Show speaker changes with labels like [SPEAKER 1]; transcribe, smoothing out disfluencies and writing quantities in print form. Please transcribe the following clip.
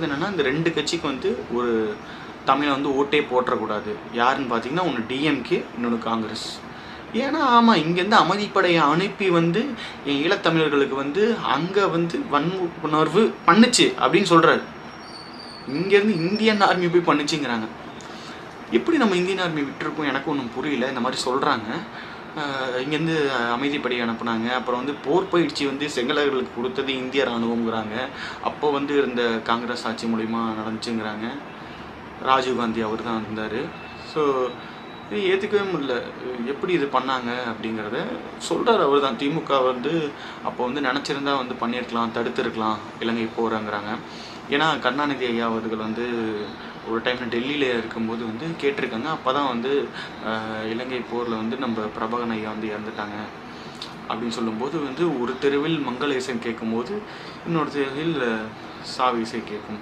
[SPEAKER 1] என்னன்னா இந்த 2 கட்சிக்கு வந்து ஒரு தமிழை வந்து ஓட்டே போட்டுறக்கூடாது. யாருன்னு பார்த்தீங்கன்னா, ஒன்று டிஎம்கே, இன்னொன்று காங்கிரஸ். ஏன்னா ஆமாம், இங்கேருந்து அமைதிப்படையை அனுப்பி வந்து என் ஈழத்தமிழர்களுக்கு வந்து அங்கே வந்து வன்புணர்வு பண்ணுச்சு அப்படின்னு சொல்கிறாரு. இங்கேருந்து இந்தியன் ஆர்மி போய் பண்ணுச்சுங்கிறாங்க. எப்படி நம்ம இந்தியன் ஆர்மி விட்டுருக்கோம் எனக்கு ஒன்றும் புரியல. இந்த மாதிரி சொல்கிறாங்க. இங்கேருந்து அமைதிப்படை அனுப்புனாங்க. அப்புறம் வந்து போர் பயிற்சி வந்து செங்கலர்களுக்கு கொடுத்தது இந்திய இராணுவங்கிறாங்க. அப்போ வந்து இருந்த காங்கிரஸ் ஆட்சி மூலிமா நடந்துச்சுங்கிறாங்க. ராஜீவ்காந்தி அவர் தான் இருந்தார். ஸோ இது ஏற்றுக்கவே முடியல. எப்படி இது பண்ணாங்க அப்படிங்கிறத சொல்கிறார் அவர் தான். திமுக வந்து அப்போ வந்து நினச்சிருந்தா வந்து பண்ணியிருக்கலாம், தடுத்துருக்கலாம் இலங்கை போகிறாங்கிறாங்க. ஏன்னா கருணாநிதி ஐயா அவர்கள் வந்து ஒரு டைமில் டெல்லியில் இருக்கும்போது வந்து கேட்டிருக்காங்க. அப்போ தான் வந்து இலங்கை போரில் வந்து நம்ம பிரபகன் ஐயா வந்து இறந்துட்டாங்க அப்படின்னு சொல்லும்போது வந்து ஒரு தெருவில் மங்கள இசை கேட்கும்போது இன்னொரு தெருவில் சாவு இசை கேட்கும்.